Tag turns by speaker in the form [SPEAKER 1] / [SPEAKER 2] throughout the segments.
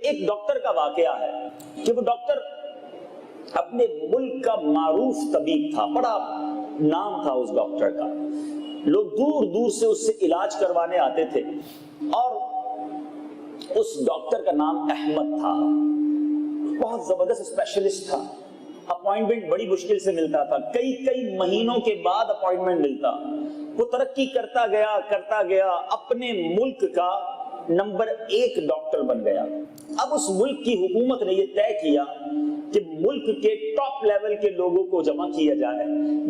[SPEAKER 1] ایک ڈاکٹر کا واقعہ ہے کہ وہ ڈاکٹر اپنے ملک کا معروف طبیب تھا، بڑا نام تھا اس ڈاکٹر کا، لوگ دور دور سے اس سے علاج کروانے آتے تھے، اور اس ڈاکٹر کا نام احمد تھا، بہت زبردست اسپیشلسٹ تھا، اپوائنٹمنٹ بڑی مشکل سے ملتا تھا، کئی مہینوں کے بعد اپوائنٹمنٹ ملتا، وہ ترقی کرتا گیا، اپنے ملک کا نمبر 1 ڈاکٹر بن گیا۔ اب اس ملک کی حکومت نے یہ طے کیا کہ ملک کے ٹاپ لیول کے لوگوں کو جمع کیا جائے،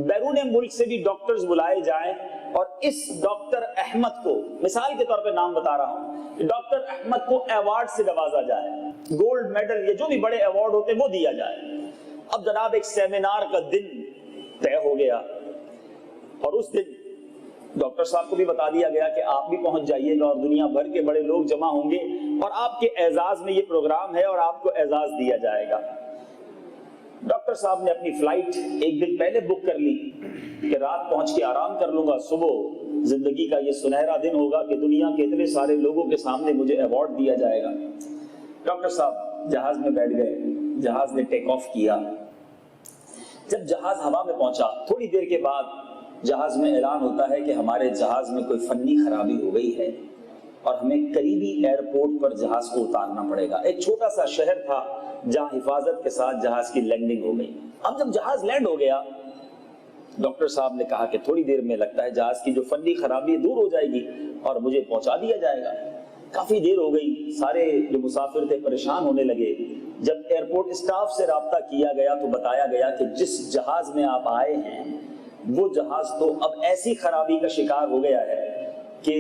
[SPEAKER 1] بیرون ملک سے بھی ڈاکٹرز بلائے جائیں، اور اس ڈاکٹر احمد کو، مثال کے طور پہ نام بتا رہا ہوں، ڈاکٹر احمد کو ایوارڈ سے نوازا جائے، گولڈ میڈل، یہ جو بھی بڑے ایوارڈ ہوتے ہیں وہ دیا جائے۔ اب جناب ایک سیمینار کا دن طے ہو گیا، اور اس دن ڈاکٹر صاحب کو بھی بتا دیا گیا کہ آپ بھی پہنچ جائیے گا، اور دنیا بھر کے بڑے لوگ جمع ہوں گے، اور آپ کے اعزاز میں یہ پروگرام ہے اور آپ کو اعزاز دیا جائے گا۔ ڈاکٹر صاحب نے اپنی فلائٹ ایک دن پہلے بک کر لی کہ رات پہنچ کے آرام کر لوں گا، صبح زندگی کا یہ سنہرا دن ہوگا کہ دنیا کے اتنے سارے لوگوں کے سامنے مجھے ایوارڈ دیا جائے گا۔ ڈاکٹر صاحب جہاز میں بیٹھ گئے، جہاز نے ٹیک آف کیا۔ جب جہاز ہوا میں پہنچا، تھوڑی دیر کے بعد جہاز میں اعلان ہوتا ہے کہ ہمارے جہاز میں کوئی فنی خرابی ہو گئی ہے اور ہمیں قریبی ایئرپورٹ پر جہاز کو اتارنا پڑے گا۔ ایک چھوٹا سا شہر تھا جہاں حفاظت کے ساتھ جہاز کی لینڈنگ ہو گئی۔ اب جب جہاز لینڈ ہو گیا، ڈاکٹر صاحب نے کہا کہ تھوڑی دیر میں لگتا ہے جہاز کی جو فنی خرابی دور ہو جائے گی اور مجھے پہنچا دیا جائے گا۔ کافی دیر ہو گئی، سارے جو مسافر تھے پریشان ہونے لگے۔ جب ایئرپورٹ اسٹاف سے رابطہ کیا گیا تو بتایا گیا کہ جس جہاز میں آپ آئے ہیں وہ جہاز تو اب ایسی خرابی کا شکار ہو گیا ہے کہ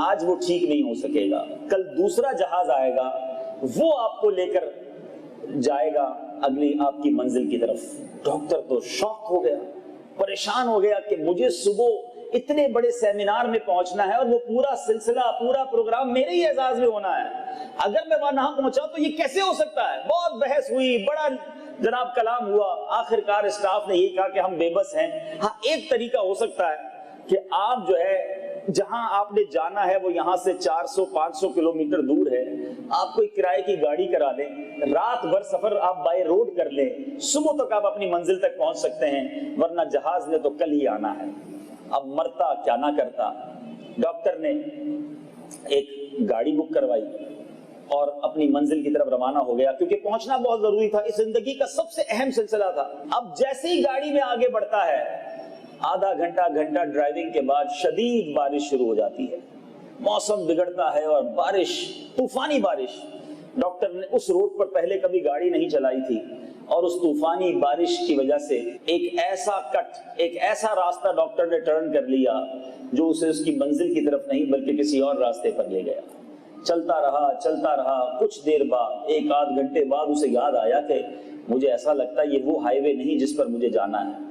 [SPEAKER 1] آج وہ ٹھیک نہیں ہو سکے گا، کل دوسرا جہاز آئے گا، وہ آپ کو لے کر جائے گا اگلی آپ کی منزل کی طرف۔ ڈاکٹر تو شاک ہو گیا، پریشان ہو گیا کہ مجھے صبح اتنے بڑے سیمینار میں پہنچنا ہے اور وہ پورا سلسلہ، پورا پروگرام میرے ہی اعزاز میں ہونا ہے، اگر میں وہاں پہنچا تو یہ کیسے ہو سکتا ہے؟ بہت بحث ہوئی، بڑا جناب کلام ہوا، آخر کار اسٹاف نے یہی کہا کہ ہم بے بس ہیں۔ ہاں ایک طریقہ ہو سکتا ہے کہ آپ جو ہے جہاں آپ نے جانا ہے وہ یہاں سے 400-500 کلومیٹر دور ہے، آپ کوئی کرائے کی گاڑی کرا لیں، رات بھر سفر آپ بائی روڈ کر لیں، صبح تک آپ اپنی منزل تک پہنچ سکتے ہیں، ورنہ جہاز نے تو کل ہی آنا ہے۔ اب مرتا کیا نہ کرتا، ڈاکٹر نے ایک گاڑی بک کروائی اور اپنی منزل کی طرف روانہ ہو گیا، کیونکہ پہنچنا بہت ضروری تھا، اس زندگی کا سب سے اہم سلسلہ تھا۔ اب جیسے ہی گاڑی میں آگے بڑھتا ہے، آدھا گھنٹہ ڈرائیونگ کے بعد شدید بارش شروع ہو جاتی ہے، موسم بگڑتا ہے اور بارش، طوفانی بارش۔ ڈاکٹر نے اس روڈ پر پہلے کبھی گاڑی نہیں چلائی تھی، اور اس طوفانی بارش کی وجہ سے ایک ایسا راستہ ڈاکٹر نے ٹرن کر لیا جو اسے اس کی منزل کی طرف نہیں بلکہ کسی اور راستے پر لے گیا۔ چلتا رہا، کچھ دیر بعد، 1-8 گھنٹے بعد اسے یاد آیا کہ مجھے ایسا لگتا ہے یہ وہ ہائی وے نہیں جس پر مجھے جانا ہے۔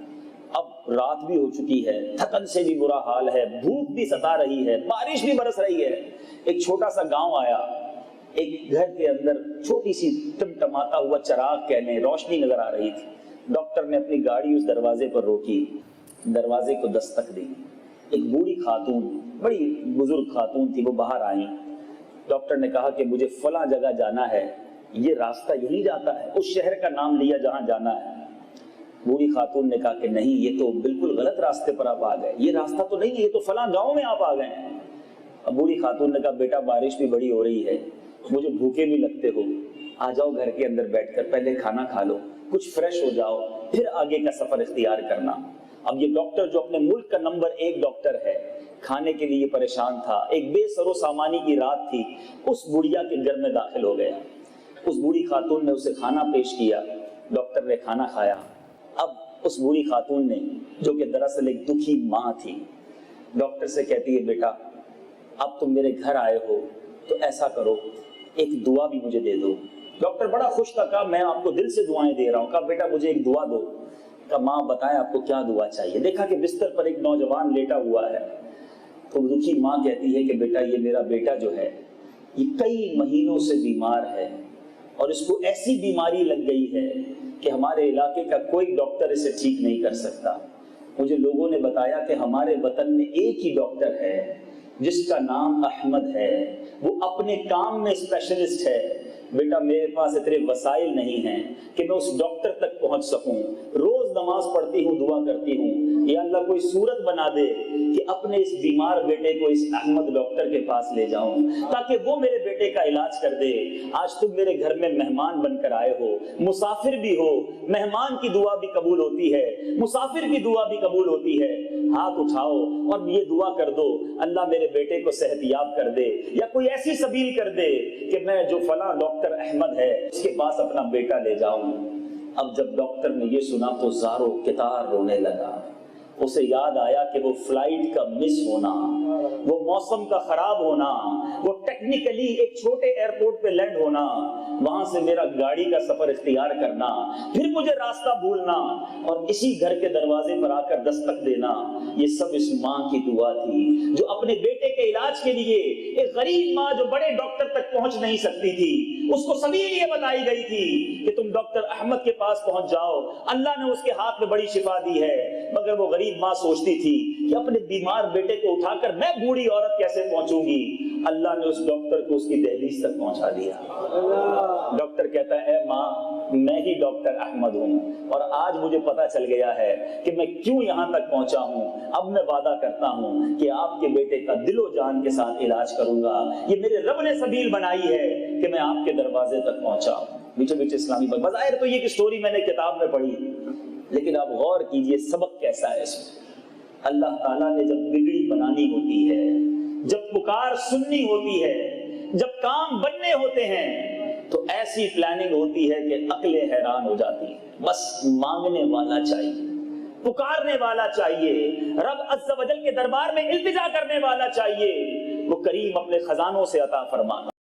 [SPEAKER 1] اب رات بھی ہو چکی ہے، تھکن سے بھی برا حال ہے، بھوک بھی ستا رہی ہے، بارش بھی برس رہی ہے۔ ایک چھوٹا سا گاؤں آیا، ایک گھر کے اندر چھوٹی سی ٹمٹماتا ہوا چراغ کہنے روشنی نظر آ رہی تھی۔ ڈاکٹر نے اپنی گاڑی اس دروازے پر روکی، دروازے کو دستک دی۔ ایک بوڑھی خاتون، بڑی بزرگ خاتون تھی، وہ باہر آئیں۔ ڈاکٹر نے کہا کہ مجھے فلاں جگہ جانا ہے، یہ راستہ یہی جاتا ہے؟ اس شہر کا نام لیا جہاں جانا ہے۔ بوڑھی خاتون نے کہا کہ نہیں، یہ تو بالکل غلط راستے پر آپ آ گئے، یہ راستہ تو نہیں ہے، یہ تو فلاں گاؤں میں آپ آ گئے ہیں۔ اب بوڑھی خاتون نے کہا بیٹا بارش بھی بڑی ہو رہی ہے، مجھے بھوکے بھی لگتے ہو، آ جاؤ گھر کے اندر بیٹھ کر پہلے کھانا کھا لو، کچھ فریش ہو جاؤ، پھر آگے کا سفر اختیار کرنا۔ اب یہ ڈاکٹر جو اپنے ملک کا نمبر 1 ڈاکٹر ہے، کھانے کے لیے پریشان تھا، ایک بے سر و سامانی کی رات تھی، اس بڑھیا کے گھر میں داخل ہو گیا۔ اس بوڑھی خاتون نے اسے کھانا پیش کیا، ڈاکٹر نے کھانا کھایا۔ اب اس بوڑھی خاتون نے، جو کہ دراصل ایک دکھی ماں تھی، ڈاکٹر سے کہتی ہے بیٹا اب تم میرے گھر آئے ہو تو ایسا کرو، ایک دعا بھی مجھے دے دو۔ ڈاکٹر بڑا خوش تھا، کہا میں آپ کو دل سے دعائیں دے رہا ہوں۔ کہا بیٹا مجھے ایک دعا دو۔ کہا ماں بتائیں آپ کو کیا دعا چاہیے؟ دیکھا کہ بستر پر ایک نوجوان لیٹا ہوا ہے، تو دکھی ماں کہتی ہے کہ بیٹا یہ میرا بیٹا جو ہے یہ کئی مہینوں سے بیمار ہے، اور اس کو ایسی بیماری لگ گئی ہے کہ ہمارے علاقے کا کوئی ڈاکٹر اسے ٹھیک نہیں کر سکتا۔ مجھے لوگوں نے بتایا کہ ہمارے وطن میں ایک ہی ڈاکٹر ہے جس کا نام احمد ہے، وہ اپنے کام میں اسپیشلسٹ ہے، بیٹا میرے پاس اتنے وسائل نہیں ہیں کہ میں اس ڈاکٹر تک پہنچ سکوں، روز نماز پڑھتی ہوں، دعا کرتی ہوں، یا اللہ کوئی صورت بنا دے کہ اپنے اس بیمار بیٹے کو اس احمد ڈاکٹر کے پاس لے جاؤں تاکہ وہ میرے بیٹے کا علاج کر دے۔ آج تم میرے گھر میں مہمان بن کر آئے ہو، مسافر بھی ہو، مہمان کی دعا بھی قبول ہوتی ہے، مسافر کی دعا بھی قبول ہوتی ہے۔ ہاتھ اٹھاؤ اور یہ دعا کر دو، اللہ میرے بیٹے کو صحت یاب کر دے، یا کوئی ایسی سبیل کر دے کہ میں جو فلاں ڈاکٹر احمد ہے اس کے پاس اپنا بیٹا لے جاؤں۔ اب جب ڈاکٹر نے یہ سنا تو زارو کتار رونے لگا۔ اسے یاد آیا کہ وہ فلائٹ کا مس ہونا، وہ موسم کا خراب ہونا، وہ ٹیکنیکلی ایک چھوٹے ایئرپورٹ پہ لینڈ ہونا، وہاں سے میرا گاڑی کا سفر اختیار کرنا، پھر مجھے راستہ بھولنا اور اسی گھر کے دروازے پر آ کر دستک دینا، یہ سب اس ماں کی دعا تھی جو اپنے بیٹے کے علاج کے لیے ایک غریب ماں جو بڑے ڈاکٹر تک پہنچ نہیں سکتی تھی، اس کو سبیل یہ بتائی گئی تھی کہ تم ڈاکٹر احمد کے پاس پہنچ جاؤ، اللہ نے اس کے ہاتھ میں بڑی شفا دی ہے۔ مگر وہ غریب ماں سوچتی تھی کہ اپنے بیمار بیٹے کو اٹھا کر میں بوڑھی عورت کیسے پہنچوں گی؟ اللہ نے اس ڈاکٹر کو اس کی دہلیز تک پہنچا دیا۔ ڈاکٹر کہتا ہے اے ماں، میں ہی ڈاکٹر احمد ہوں اور آج مجھے پتا چل گیا ہے کہ میں کیوں یہاں تک پہنچا ہوں۔ اب میں وعدہ کرتا ہوں کہ آپ کے بیٹے کا دل و جان کے ساتھ علاج کروں گا، یہ میرے رب نے سبیل بنائی ہے کہ میں آپ کے دروازے تک پہنچا ہوں۔ میٹھے میٹھے اسلامی بھائی، بظاہر تو یہ سٹوری میں نے کتاب میں پڑھی، لیکن آپ غور کیجئے سبق کیسا ہے اس میں۔ اللہ تعالیٰ نے جب بگڑی بنانی ہوتی ہے، جب پکار سننی ہوتی ہے، جب کام بننے ہوتے ہیں تو ایسی پلاننگ ہوتی ہے کہ عقلیں حیران ہو جاتی ہیں۔ بس مانگنے والا چاہیے، پکارنے والا چاہیے، رب عز و جل کے دربار میں التجا کرنے والا چاہیے، وہ کریم اپنے خزانوں سے عطا فرمانا۔